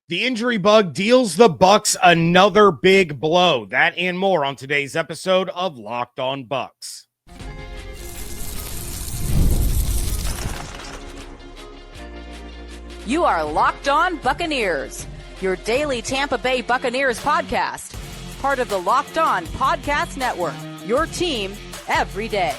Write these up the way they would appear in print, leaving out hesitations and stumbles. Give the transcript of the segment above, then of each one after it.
The injury bug deals the Bucs another big blow. That and more on today's episode of Locked On Bucs. You are Locked On Buccaneers, your daily Tampa Bay Buccaneers podcast. Part of the Locked On Podcast Network, your team every day.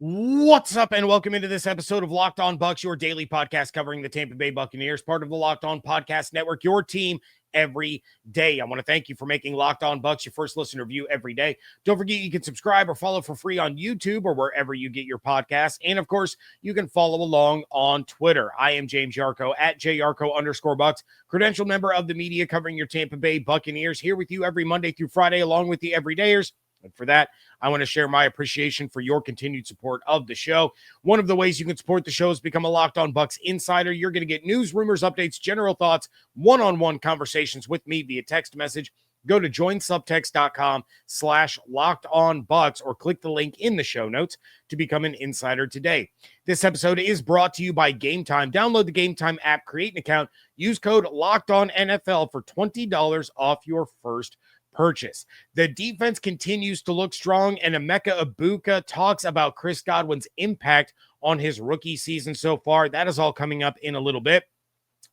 What's up, and welcome into this episode of Locked On Bucs, your daily podcast covering the Tampa Bay Buccaneers, part of the Locked On Podcast Network, your team every day. I want to thank you for making Locked On Bucs your first listen or view every day. Don't forget you can subscribe or follow for free on YouTube or wherever you get your podcasts. And of course, you can follow along on Twitter. I am James Yarcho at JYarcho_Bucs, credentialed member of the media covering your Tampa Bay Buccaneers, here with you every Monday through Friday, along with the everydayers. And for that, I want to share my appreciation for your continued support of the show. One of the ways you can support the show is become a Locked On Bucs insider. You're going to get news, rumors, updates, general thoughts, one-on-one conversations with me via text message. Go to joinsubtext.com/LockedOnBucs or click the link in the show notes to become an insider today. This episode is brought to you by Game Time. Download the Game Time app, create an account, use code LOCKEDONNFL for $20 off your first purchase. The defense continues to look strong, and Emeka Egbuka talks about Chris Godwin's impact on his rookie season so far. That is all coming up in a little bit.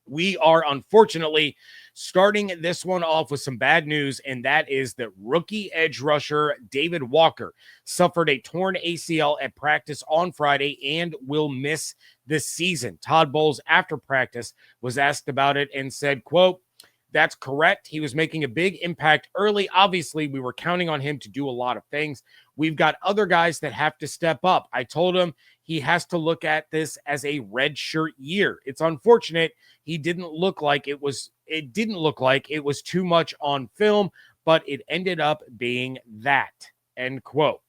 We are unfortunately starting this one off with some bad news, and that is that rookie edge rusher David Walker suffered a torn ACL at practice on Friday and will miss this season. Todd Bowles, after practice, was asked about it and said, quote, "That's correct. He was making a big impact early. Obviously, we were counting on him to do a lot of things. We've got other guys that have to step up. I told him he has to look at this as a redshirt year. It's unfortunate. It didn't look like it was too much on film, but it ended up being that." End quote.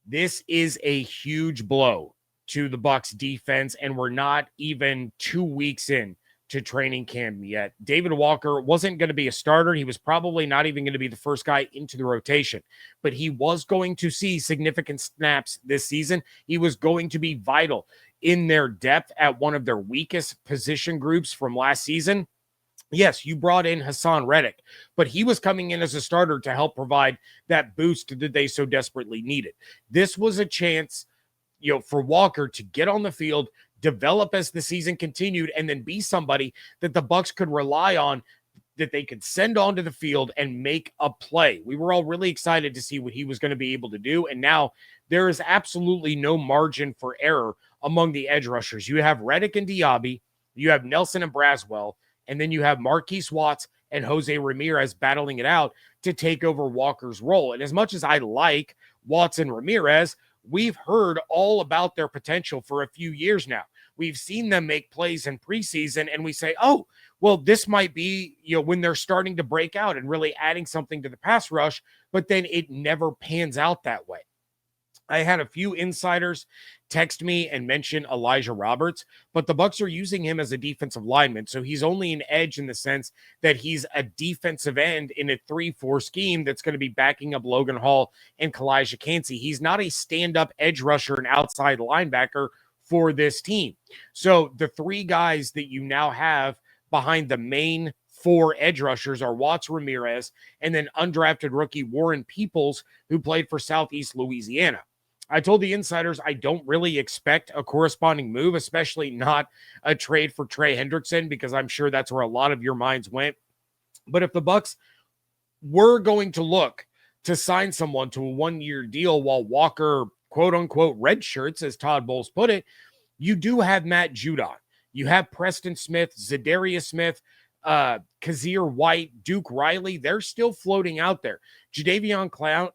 This is a huge blow to the Bucs defense, and we're not even 2 weeks in to training camp yet. David Walker wasn't going to be a starter. He was probably not even going to be the first guy into the rotation, but he was going to see significant snaps this season. He was going to be vital in their depth at one of their weakest position groups from last season. Yes, you brought in Hassan Reddick, but he was coming in as a starter to help provide that boost that they so desperately needed. This was a chance, for Walker to get on the field, develop as the season continued, and then be somebody that the Bucs could rely on, that they could send onto the field and make a play. We were all really excited to see what he was going to be able to do, and now there is absolutely no margin for error among the edge rushers. You have Reddick and Diaby, you have Nelson and Braswell, and then you have Marquise Watts and Jose Ramirez battling it out to take over Walker's role. And as much as I like Watts and Ramirez, we've heard all about their potential for a few years now. We've seen them make plays in preseason, and we say, oh, well, this might be, when they're starting to break out and really adding something to the pass rush, but then it never pans out that way. I had a few insiders text me and mention Elijah Roberts, but the Bucs are using him as a defensive lineman, so he's only an edge in the sense that he's a defensive end in a 3-4 scheme that's going to be backing up Logan Hall and Calijah Kancey. He's not a stand-up edge rusher and outside linebacker for this team. So the three guys that you now have behind the main four edge rushers are Watts, Ramirez, and then undrafted rookie Warren Peoples, who played for Southeast Louisiana. I told the insiders I don't really expect a corresponding move, especially not a trade for Trey Hendrickson, because I'm sure that's where a lot of your minds went. But if the Bucs were going to look to sign someone to a one-year deal while Walker, quote-unquote, red shirts, as Todd Bowles put it, you do have Matt Judon. You have Preston Smith, Zadarius Smith, Kazir White, Duke Riley. They're still floating out there. Jadeveon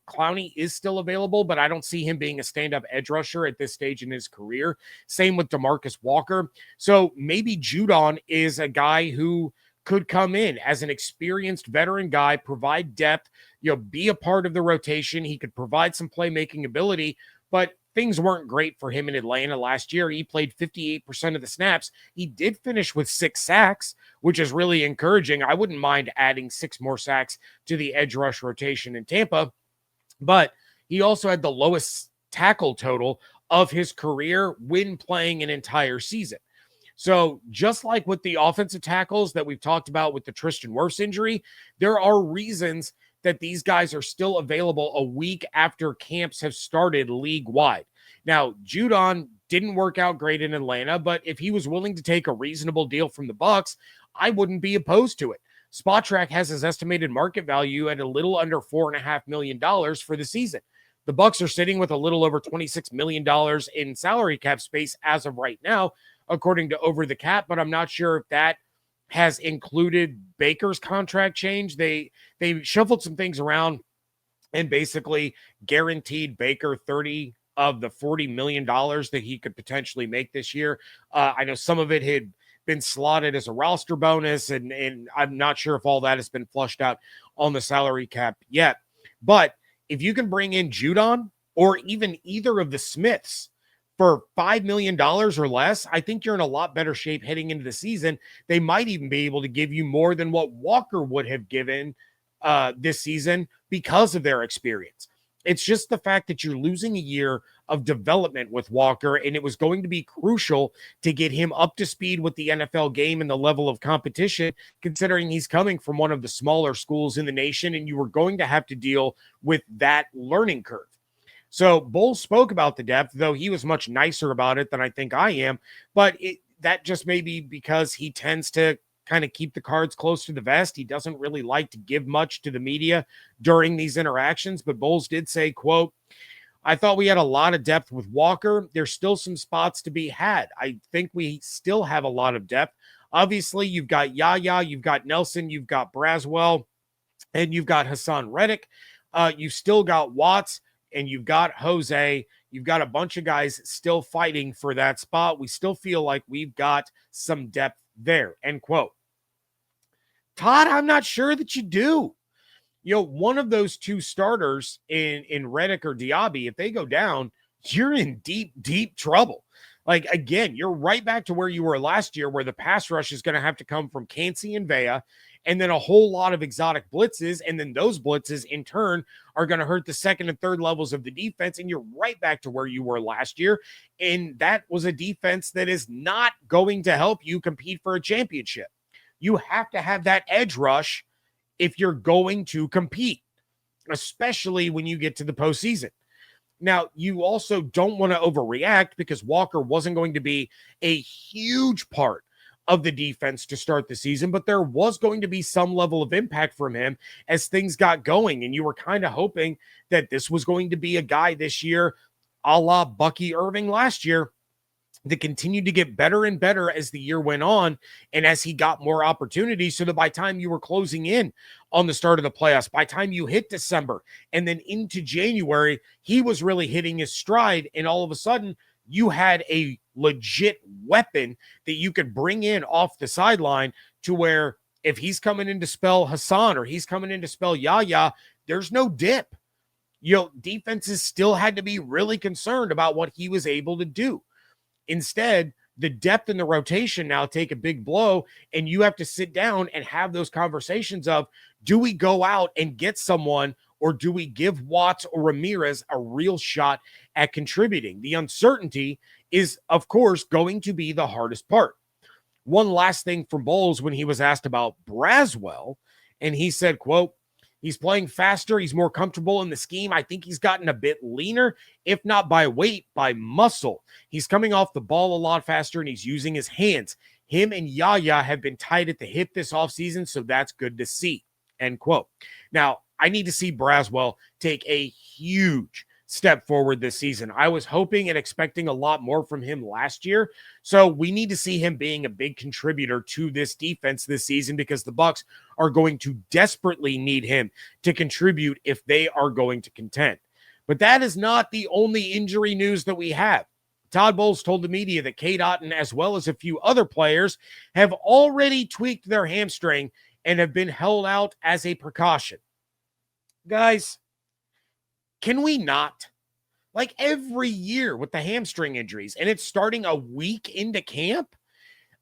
Clowney is still available, but I don't see him being a stand-up edge rusher at this stage in his career. Same with DeMarcus Walker. So maybe Judon is a guy who could come in as an experienced veteran guy, provide depth, be a part of the rotation. He could provide some playmaking ability, but things weren't great for him in Atlanta last year. He played 58% of the snaps. He did finish with 6 sacks, which is really encouraging. I wouldn't mind adding 6 more sacks to the edge rush rotation in Tampa, but he also had the lowest tackle total of his career when playing an entire season. So just like with the offensive tackles that we've talked about with the Tristan Wirfs injury, there are reasons that these guys are still available a week after camps have started league-wide. Now, Judon didn't work out great in Atlanta, but if he was willing to take a reasonable deal from the Bucs, I wouldn't be opposed to it. Spotrac has his estimated market value at a little under $4.5 million for the season. The Bucs are sitting with a little over $26 million in salary cap space as of right now, according to Over the Cap, but I'm not sure if that has included Baker's contract change. They shuffled some things around and basically guaranteed Baker 30 of the $40 million that he could potentially make this year. I know some of it had been slotted as a roster bonus, and I'm not sure if all that has been flushed out on the salary cap yet. But if you can bring in Judon or even either of the Smiths for $5 million or less, I think you're in a lot better shape heading into the season. They might even be able to give you more than what Walker would have given this season because of their experience. It's just the fact that you're losing a year of development with Walker, and it was going to be crucial to get him up to speed with the NFL game and the level of competition, considering he's coming from one of the smaller schools in the nation, and you were going to have to deal with that learning curve. So Bowles spoke about the depth, though he was much nicer about it than I think I am, but that just may be because he tends to kind of keep the cards close to the vest. He doesn't really like to give much to the media during these interactions, but Bowles did say, quote, "I thought we had a lot of depth with Walker. There's still some spots to be had. I think we still have a lot of depth. Obviously, you've got Yaya, you've got Nelson, you've got Braswell, and you've got Hassan Reddick. You've still got Watts, and you've got Jose. You've got a bunch of guys still fighting for that spot. We still feel like we've got some depth there," end quote. Todd, I'm not sure that you do. You know, one of those two starters in Reddick or Diaby, if they go down, you're in deep, deep trouble. Like, again, you're right back to where you were last year, where the pass rush is going to have to come from Kancey and Vea, and then a whole lot of exotic blitzes, and then those blitzes, in turn, are going to hurt the second and third levels of the defense, and you're right back to where you were last year, and that was a defense that is not going to help you compete for a championship. You have to have that edge rush if you're going to compete, especially when you get to the postseason. Now, you also don't want to overreact because Walker wasn't going to be a huge part of the defense to start the season, but there was going to be some level of impact from him as things got going, and you were kind of hoping that this was going to be a guy this year, a la Bucky Irving last year, that continued to get better and better as the year went on and as he got more opportunities, so that by the time you were closing in on the start of the playoffs, by the time you hit December and then into January, he was really hitting his stride, and all of a sudden you had a legit weapon that you could bring in off the sideline, to where if he's coming in to spell Hassan or he's coming in to spell Yaya, there's no dip. You know, defenses still had to be really concerned about what he was able to do. Instead, the depth in the rotation now take a big blow, and you have to sit down and have those conversations of, do we go out and get someone, or do we give Watts or Ramirez a real shot at contributing? The uncertainty is, of course, going to be the hardest part. One last thing from Bowles when he was asked about Braswell, and he said, quote, "He's playing faster. He's more comfortable in the scheme. I think he's gotten a bit leaner, if not by weight, by muscle. He's coming off the ball a lot faster, and he's using his hands. Him and Yaya have been tied at the hip this offseason, so that's good to see," end quote. Now, I need to see Braswell take a huge step forward this season. I was hoping and expecting a lot more from him last year, so we need to see him being a big contributor to this defense this season, because the Bucs are going to desperately need him to contribute if they are going to contend. But that is not the only injury news that we have. Todd Bowles told the media that Cade Otton, as well as a few other players, have already tweaked their hamstring and have been held out as a precaution. Guys, can we not? Like every year with the hamstring injuries, and it's starting a week into camp.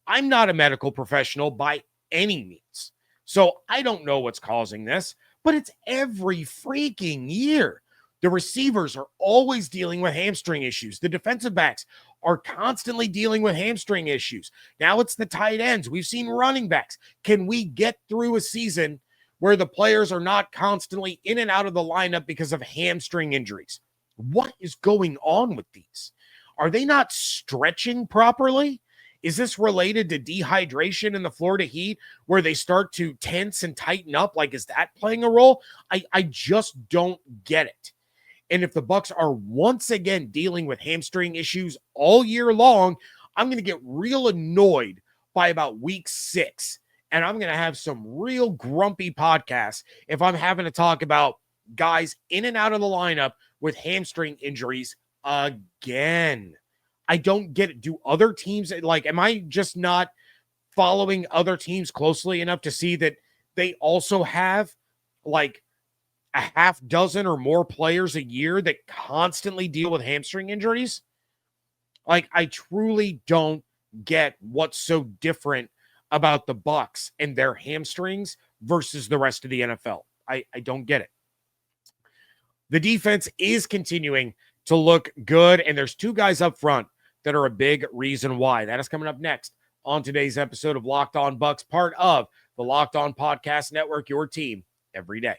I'm not a medical professional by any means, so I don't know what's causing this, but it's every freaking year. The receivers are always dealing with hamstring issues. The defensive backs are constantly dealing with hamstring issues. Now it's the tight ends. We've seen running backs. Can we get through a season where the players are not constantly in and out of the lineup because of hamstring injuries? What is going on with these? Are they not stretching properly? Is this related to dehydration in the Florida Heat where they start to tense and tighten up? Like, is that playing a role? I just don't get it. And if the Bucs are once again dealing with hamstring issues all year long, I'm going to get real annoyed by about week 6. And I'm going to have some real grumpy podcasts if I'm having to talk about guys in and out of the lineup with hamstring injuries again. I don't get it. Do other teams, like, am I just not following other teams closely enough to see that they also have like a half dozen or more players a year that constantly deal with hamstring injuries? Like, I truly don't get what's so different about the Bucs and their hamstrings versus the rest of the NFL. I don't get it. The defense is continuing to look good, and there's 2 guys up front that are a big reason why. That is coming up next on today's episode of Locked On Bucs, part of the Locked On Podcast Network, your team every day.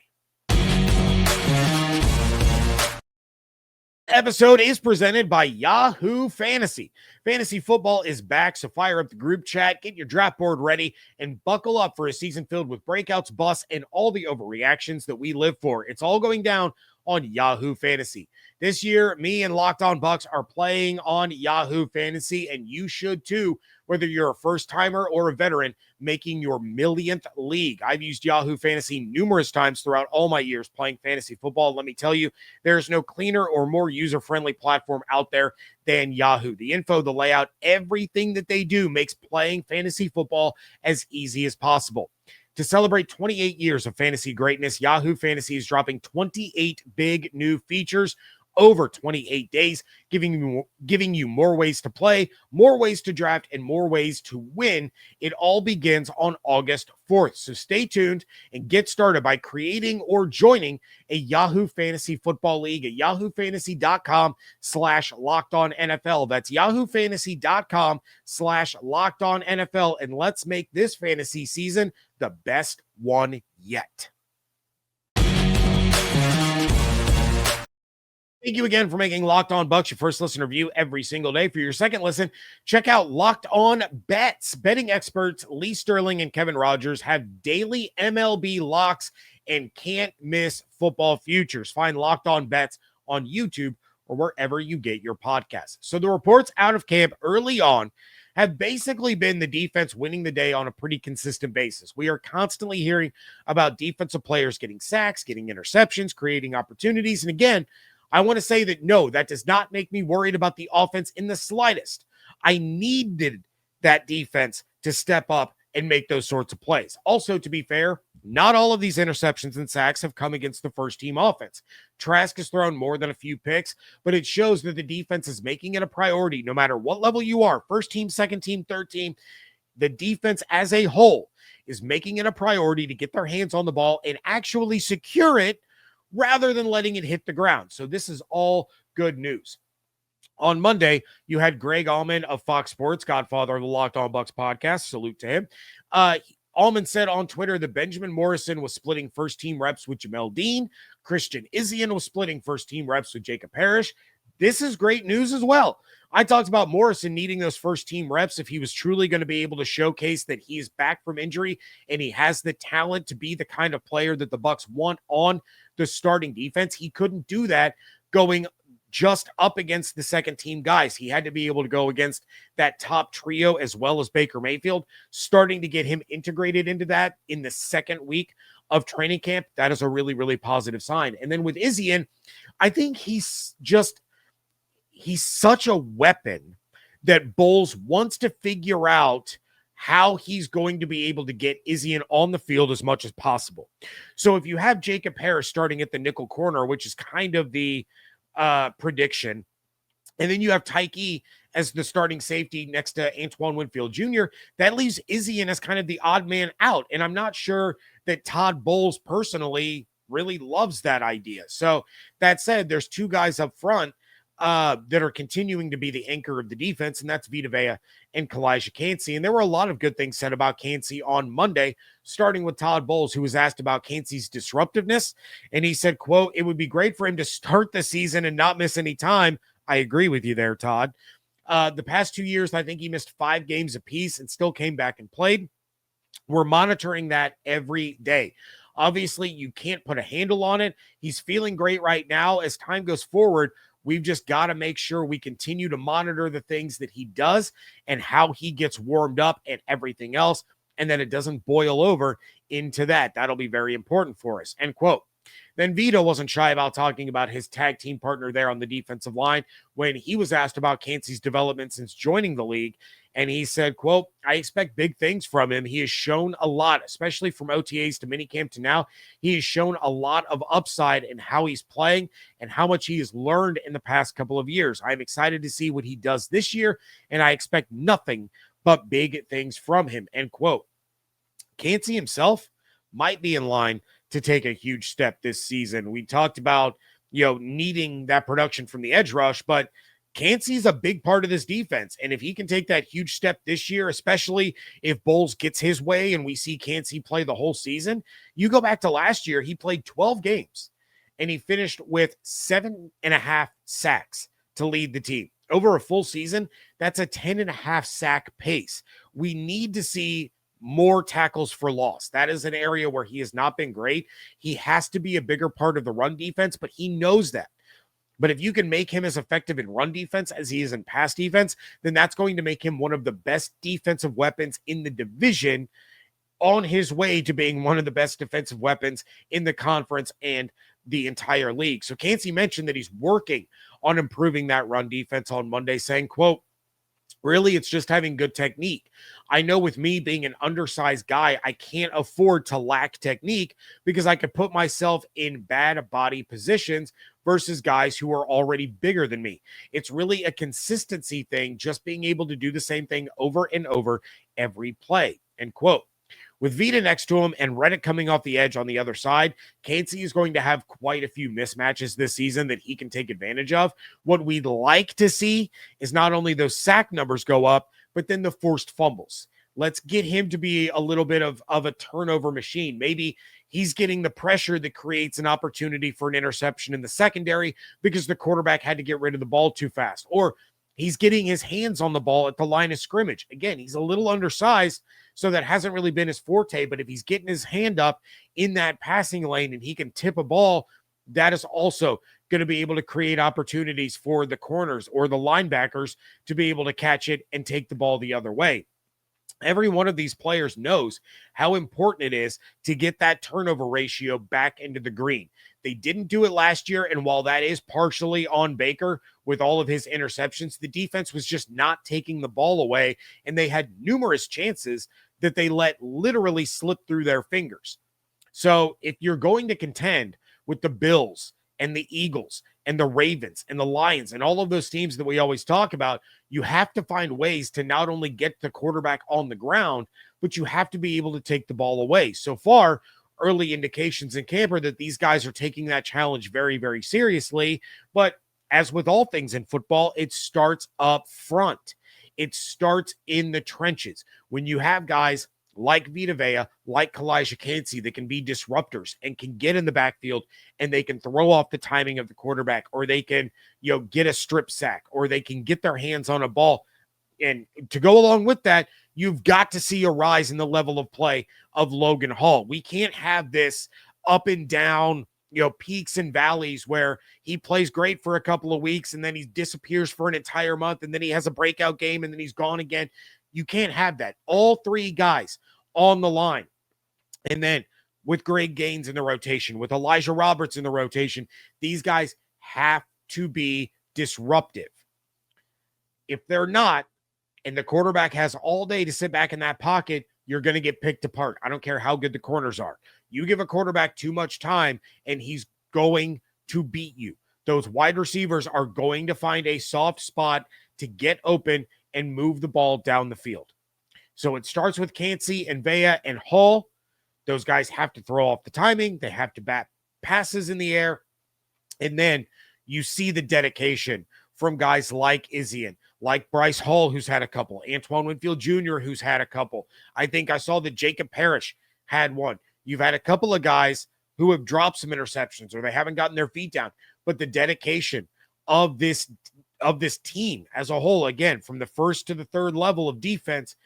Episode is presented by Yahoo Fantasy. Fantasy football is back, so fire up the group chat, get your draft board ready, and buckle up for a season filled with breakouts, busts, and all the overreactions that we live for. It's all going down on Yahoo Fantasy. This year, me and Locked On Bucs are playing on Yahoo Fantasy, and you should too, whether you're a first-timer or a veteran making your millionth league. I've used Yahoo Fantasy numerous times throughout all my years playing fantasy football. Let me tell you, there's no cleaner or more user-friendly platform out there than Yahoo. The info, the layout, everything that they do makes playing fantasy football as easy as possible. To celebrate 28 years of fantasy greatness, Yahoo Fantasy is dropping 28 big new features over 28 days, giving you more ways to play, more ways to draft, and more ways to win. It all begins on August 4th. So stay tuned and get started by creating or joining a Yahoo Fantasy Football League at yahoofantasy.com/LockedOnNFL. That's yahoofantasy.com/LockedOnNFL. And let's make this fantasy season the best one yet. Thank you again for making Locked On Bucs your first listen review every single day. For your second listen, check out Locked On Bets. Betting experts Lee Sterling and Kevin Rogers have daily MLB locks and can't miss football futures. Find Locked On Bets on YouTube or wherever you get your podcasts. So the reports out of camp early on have basically been the defense winning the day on a pretty consistent basis. We are constantly hearing about defensive players getting sacks, getting interceptions, creating opportunities. And again, I want to say that no, that does not make me worried about the offense in the slightest. I needed that defense to step up and make those sorts of plays. Also, to be fair, not all of these interceptions and sacks have come against the first-team offense. Trask has thrown more than a few picks, but it shows that the defense is making it a priority no matter what level you are, first team, second team, third team. The defense as a whole is making it a priority to get their hands on the ball and actually secure it rather than letting it hit the ground. So this is all good news. On Monday, you had Greg Allman of Fox Sports, godfather of the Locked On Bucs podcast. Salute to him. Allman said on Twitter that Benjamin Morrison was splitting first-team reps with Jamel Dean. Christian Izien was splitting first-team reps with Jacob Parrish. This is great news as well. I talked about Morrison needing those first-team reps if he was truly going to be able to showcase that he is back from injury and he has the talent to be the kind of player that the Bucs want on the starting defense. He couldn't do that going just up against the second-team guys. He had to be able to go against that top trio as well as Baker Mayfield, starting to get him integrated into that in the second week of training camp. That is a really, really positive sign. And then with Izien, I think he's such a weapon that Bowles wants to figure out how he's going to be able to get Izien on the field as much as possible. So if you have Jacob Harris starting at the nickel corner, which is kind of the prediction, and then you have Tyke as the starting safety next to Antoine Winfield Jr., that leaves Izien as kind of the odd man out. And I'm not sure that Todd Bowles personally really loves that idea. So that said, there's two guys up front that are continuing to be the anchor of the defense, and that's Vita Vea and Calijah Kancey. And there were a lot of good things said about Kancey on Monday, starting with Todd Bowles, who was asked about Kancey's disruptiveness. And he said, quote, "It would be great for him to start the season and not miss any time." I agree with you there, Todd. The past 2 years, I think he missed 5 games apiece and still came back and played. We're monitoring that every day. Obviously, you can't put a handle on it. He's feeling great right now. As time goes forward, we've just got to make sure we continue to monitor the things that he does and how he gets warmed up and everything else, and that it doesn't boil over into that. That'll be very important for us. End quote. Then Vito wasn't shy about talking about his tag team partner there on the defensive line when he was asked about Kancey's development since joining the league. And he said, quote, "I expect big things from him. He has shown a lot, especially from OTAs to minicamp to now. He has shown a lot of upside in how he's playing and how much he has learned in the past couple of years. I'm excited to see what he does this year, and I expect nothing but big things from him." End quote. Kancey himself might be in line to take a huge step this season. We talked about, needing that production from the edge rush, but Kancey's a big part of this defense. And if he can take that huge step this year, especially if Bowles gets his way and we see Kancey play the whole season, you go back to last year, he played 12 games and he finished with 7.5 sacks to lead the team. Over a full season, that's a 10.5 sack pace. We need to see more tackles for loss. That is an area where he has not been great. He has to be a bigger part of the run defense, but he knows that. But if you can make him as effective in run defense as he is in pass defense, then that's going to make him one of the best defensive weapons in the division, on his way to being one of the best defensive weapons in the conference and the entire league. So Kancey mentioned that he's working on improving that run defense on Monday, saying, quote, "Really, it's just having good technique. I know with me being an undersized guy, I can't afford to lack technique because I could put myself in bad body positions versus guys who are already bigger than me. It's really a consistency thing, just being able to do the same thing over and over every play." End quote. With Vita next to him and Reddick coming off the edge on the other side, Kancey is going to have quite a few mismatches this season that he can take advantage of. What we'd like to see is not only those sack numbers go up, but then the forced fumbles. Let's get him to be a little bit of a turnover machine. Maybe he's getting the pressure that creates an opportunity for an interception in the secondary because the quarterback had to get rid of the ball too fast. Or he's getting his hands on the ball at the line of scrimmage. Again, he's a little undersized, so that hasn't really been his forte, but if he's getting his hand up in that passing lane and he can tip a ball, that is also going to be able to create opportunities for the corners or the linebackers to be able to catch it and take the ball the other way. Every one of these players knows how important it is to get that turnover ratio back into the green. They didn't do it last year, and while that is partially on Baker with all of his interceptions, the defense was just not taking the ball away, and they had numerous chances that they let literally slip through their fingers. So if you're going to contend with the Bills and the Eagles and the Ravens and the Lions and all of those teams that we always talk about, you have to find ways to not only get the quarterback on the ground, but you have to be able to take the ball away. So far, early indications in camp are that these guys are taking that challenge very, very seriously. But as with all things in football, it starts up front. It starts in the trenches. When you have guys like Vita Vea, like Calijah Kancey, that can be disruptors and can get in the backfield and they can throw off the timing of the quarterback, or they can, get a strip sack, or they can get their hands on a ball. And to go along with that, you've got to see a rise in the level of play of Logan Hall. We can't have this up and down, peaks and valleys where he plays great for a couple of weeks and then he disappears for an entire month and then he has a breakout game and then he's gone again. You can't have that. All three guys on the line. And then with Greg Gaines in the rotation, with Elijah Roberts in the rotation, these guys have to be disruptive. If they're not, and the quarterback has all day to sit back in that pocket, you're going to get picked apart. I don't care how good the corners are. You give a quarterback too much time, and he's going to beat you. Those wide receivers are going to find a soft spot to get open and move the ball down the field. So it starts with Kancey and Vea and Hall. Those guys have to throw off the timing. They have to passes in the air. And then you see the dedication from guys like Izzian, like Bryce Hall, who's had a couple, Antoine Winfield Jr., who's had a couple. I think I saw that Jacob Parrish had one. You've had a couple of guys who have dropped some interceptions or they haven't gotten their feet down, but the dedication of this team as a whole, again, from the first to the third level of defense,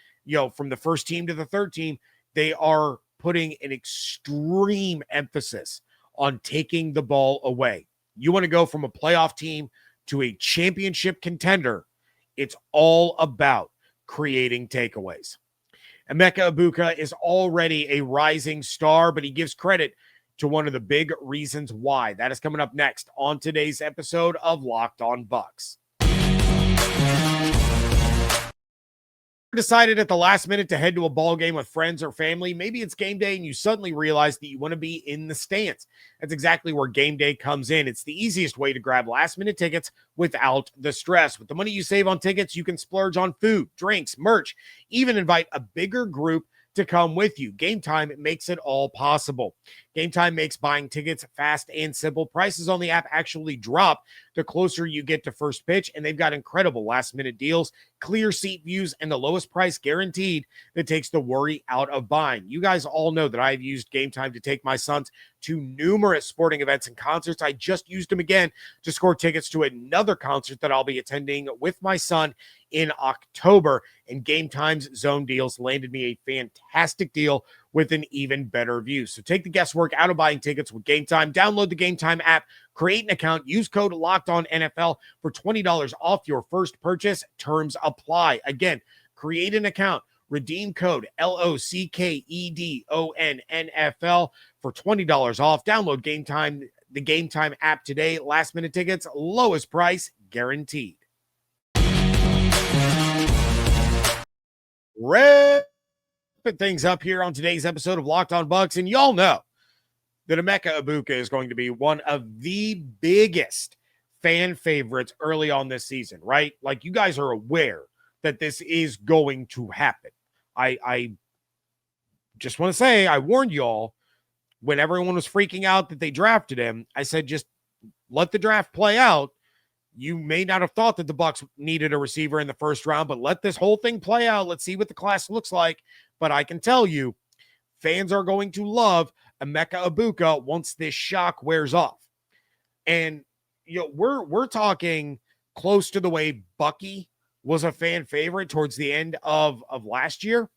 from the first team to the third team, they are putting an extreme emphasis on taking the ball away. You want to go from a playoff team to a championship contender, it's all about creating takeaways. Emeka Egbuka is already a rising star, but he gives credit to one of the big reasons why. That is coming up next on today's episode of Locked On Bucs. Decided at the last minute to head to a ball game with friends or family. Maybe it's game day and you suddenly realize that you want to be in the stands. That's exactly where game day comes in. It's the easiest way to grab last minute tickets without the stress. With the money you save on tickets, you can splurge on food, drinks, merch, even invite a bigger group to come with you. Game Time makes it all possible. Game Time makes buying tickets fast and simple. Prices on the app actually drop the closer you get to first pitch, and they've got incredible last-minute deals, clear seat views, and the lowest price guaranteed that takes the worry out of buying. You guys all know that I've used Game Time to take my sons to numerous sporting events and concerts. I just used them again to score tickets to another concert that I'll be attending with my son in October, and Game Time's zone deals landed me a fantastic deal with an even better view. So take the guesswork out of buying tickets with Game Time. Download the Game Time app, create an account, use code LOCKEDONNFL for $20 off your first purchase. Terms apply. Again, create an account, redeem code LOCKEDONNFL for $20 off. Download Game Time, the Game Time app today. Last minute tickets, lowest price guaranteed. Wrapping things up here on today's episode of Locked On Bucs, and y'all know that Emeka Egbuka is going to be one of the biggest fan favorites early on this season, right? Like, you guys are aware that this is going to happen. I just want to say, I warned y'all when everyone was freaking out that they drafted him. I said, just let the draft play out. You may not have thought that the Bucs needed a receiver in the first round, but let this whole thing play out. Let's see what the class looks like. But I can tell you, fans are going to love Emeka Egbuka once this shock wears off. And we're talking close to the way Bucky was a fan favorite towards the end of last year.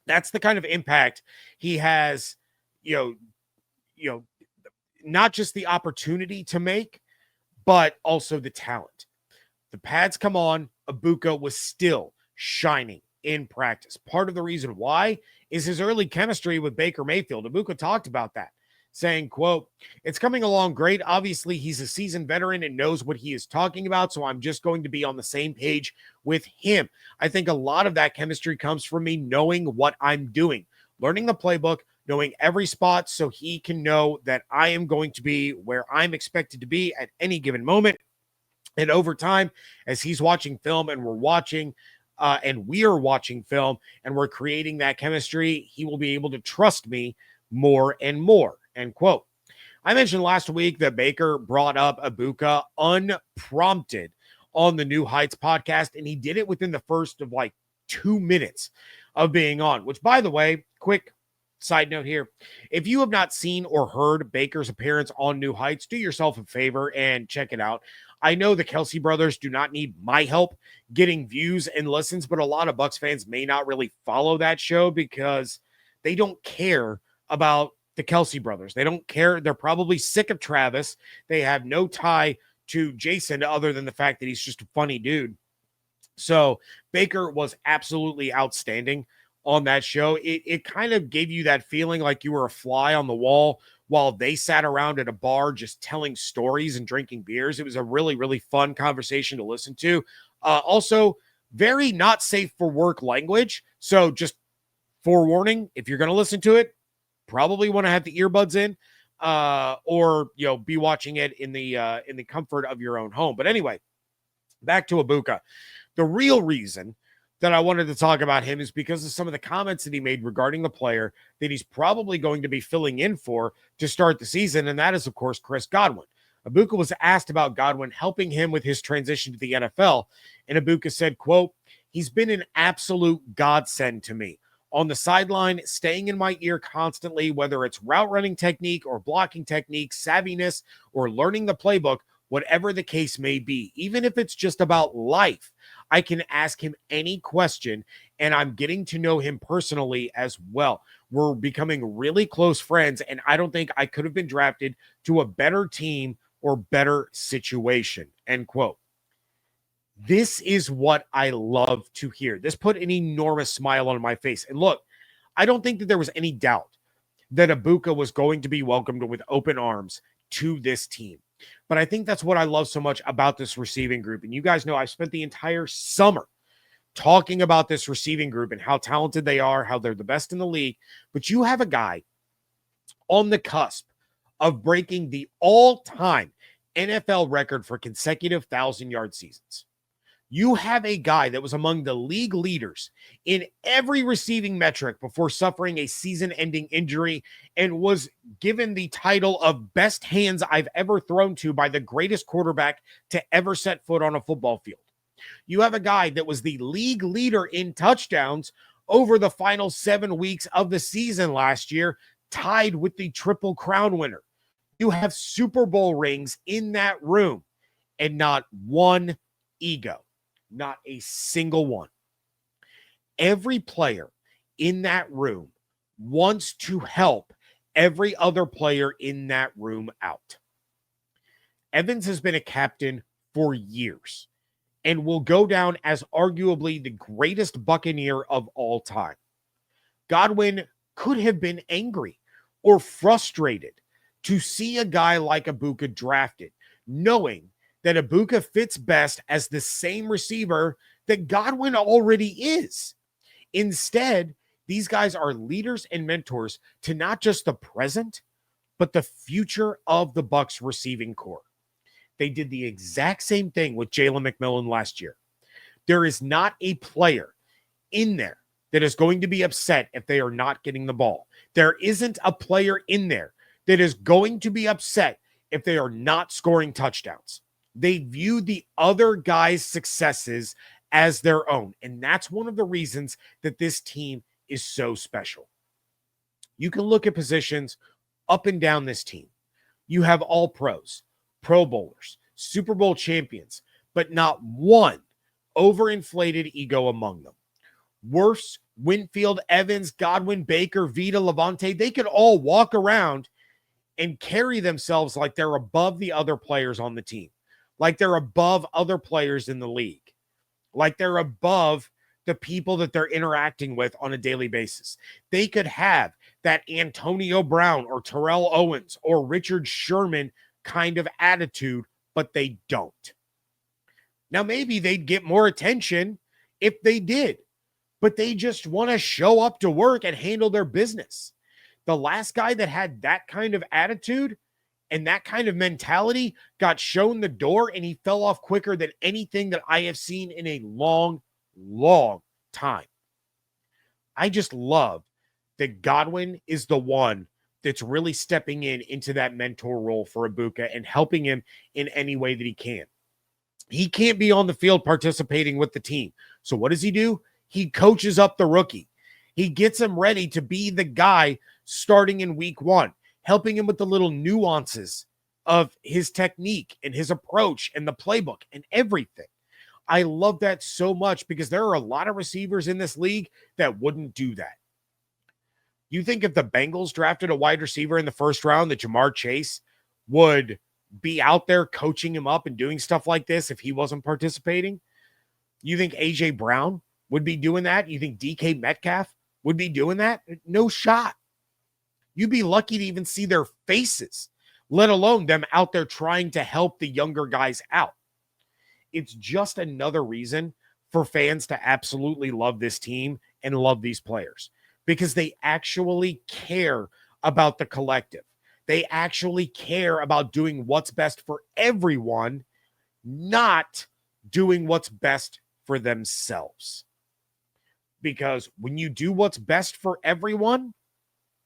That's the kind of impact he has, not just the opportunity to make, but also the talent. The pads come on, Egbuka was still shining in practice. Part of the reason why is his early chemistry with Baker Mayfield. Egbuka talked about that, saying, quote, "It's coming along great. Obviously, he's a seasoned veteran and knows what he is talking about, so I'm just going to be on the same page with him. I think a lot of that chemistry comes from me knowing what I'm doing, learning the playbook, knowing every spot so he can know that I am going to be where I'm expected to be at any given moment. And over time, as he's watching film and we're watching film and we're creating that chemistry, he will be able to trust me more and more," end quote. I mentioned last week that Baker brought up Egbuka unprompted on the New Heights podcast, and he did it within the first of 2 minutes of being on, which, by the way, quick side note here, if you have not seen or heard Baker's appearance on New Heights, do yourself a favor and check it out. I know the Kancey brothers do not need my help getting views and listens, but a lot of Bucs fans may not really follow that show because they don't care about the Kancey brothers. They don't care. They're probably sick of Travis. They have no tie to Jason other than the fact that he's just a funny dude. So Baker was absolutely outstanding on that show. It kind of gave you that feeling like you were a fly on the wall while they sat around at a bar just telling stories and drinking beers. It was a really, really fun conversation to listen to. Also, very not safe for work language. So just forewarning, if you're going to listen to it, probably want to have the earbuds in or be watching it in the comfort of your own home. But anyway, back to Egbuka. The real reason that I wanted to talk about him is because of some of the comments that he made regarding the player that he's probably going to be filling in for to start the season, and that is, of course, Chris Godwin. Egbuka was asked about Godwin helping him with his transition to the NFL, and Egbuka said, quote, "He's been an absolute godsend to me. On the sideline, staying in my ear constantly, whether it's route running technique or blocking technique, savviness, or learning the playbook, whatever the case may be, even if it's just about life, I can ask him any question, and I'm getting to know him personally as well. We're becoming really close friends, and I don't think I could have been drafted to a better team or better situation," end quote. This is what I love to hear. This put an enormous smile on my face. And look, I don't think that there was any doubt that Egbuka was going to be welcomed with open arms to this team. But I think that's what I love so much about this receiving group. And you guys know I've spent the entire summer talking about this receiving group and how talented they are, how they're the best in the league. But you have a guy on the cusp of breaking the all-time NFL record for consecutive 1,000-yard seasons. You have a guy that was among the league leaders in every receiving metric before suffering a season-ending injury and was given the title of best hands I've ever thrown to by the greatest quarterback to ever set foot on a football field. You have a guy that was the league leader in touchdowns over the final 7 weeks of the season last year, tied with the Triple Crown winner. You have Super Bowl rings in that room and not one ego. Not a single one. Every player in that room wants to help every other player in that room out. Evans has been a captain for years and will go down as arguably the greatest Buccaneer of all time. Godwin could have been angry or frustrated to see a guy like Egbuka drafted, knowing that Egbuka fits best as the same receiver that Godwin already is. Instead, these guys are leaders and mentors to not just the present, but the future of the Bucs receiving corps. They did the exact same thing with Jalen McMillan last year. There is not a player in there that is going to be upset if they are not getting the ball. There isn't a player in there that is going to be upset if they are not scoring touchdowns. They view the other guy's successes as their own. And that's one of the reasons that this team is so special. You can look at positions up and down this team. You have all pros, Pro Bowlers, Super Bowl champions, but not one overinflated ego among them. Wirfs, Winfield, Evans, Godwin, Baker, Vita, Levante, they could all walk around and carry themselves like they're above the other players on the team. Like they're above other players in the league, like they're above the people that they're interacting with on a daily basis. They could have that Antonio Brown or Terrell Owens or Richard Sherman kind of attitude, but they don't. Now, maybe they'd get more attention if they did, but they just want to show up to work and handle their business. The last guy that had that kind of attitude and that kind of mentality got shown the door, and he fell off quicker than anything that I have seen in a long, long time. I just love that Godwin is the one that's really stepping into that mentor role for Egbuka and helping him in any way that he can. He can't be on the field participating with the team. So what does he do? He coaches up the rookie. He gets him ready to be the guy starting in week 1. Helping him with the little nuances of his technique and his approach and the playbook and everything. I love that so much because there are a lot of receivers in this league that wouldn't do that. You think if the Bengals drafted a wide receiver in the first round, that Jamar Chase would be out there coaching him up and doing stuff like this if he wasn't participating? You think A.J. Brown would be doing that? You think DK Metcalf would be doing that? No shot. You'd be lucky to even see their faces, let alone them out there trying to help the younger guys out. It's just another reason for fans to absolutely love this team and love these players because they actually care about the collective. They actually care about doing what's best for everyone, not doing what's best for themselves. because when you do what's best for everyone,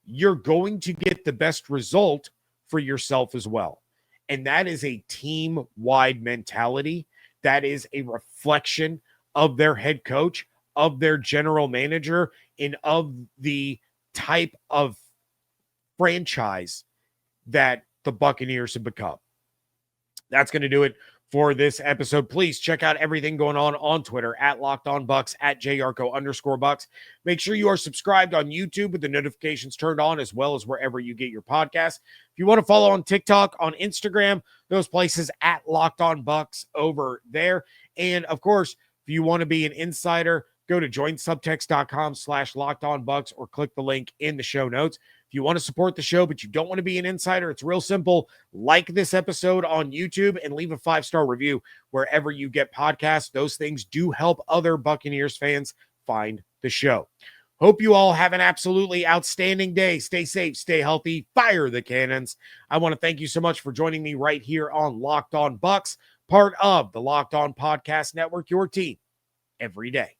you're going to get the best result for yourself as well. And that is a team-wide mentality. That is a reflection of their head coach, of their general manager, and of the type of franchise that the Buccaneers have become. That's going to do it for this episode. Please check out everything going on Twitter at Locked On Bucs, at @JYarcho_Bucs. Make sure you are subscribed on YouTube with the notifications turned on, as well as wherever you get your podcasts. If you want to follow on TikTok, on Instagram, those places at Locked On Bucs over there. And of course, if you want to be an insider, go to joinsubtext.com/LockedOnBucs or click the link in the show notes. If you want to support the show, but you don't want to be an insider, it's real simple. Like this episode on YouTube and leave a 5-star review wherever you get podcasts. Those things do help other Buccaneers fans find the show. Hope you all have an absolutely outstanding day. Stay safe, stay healthy, fire the cannons. I want to thank you so much for joining me right here on Locked On Bucs, part of the Locked On Podcast Network, your team every day.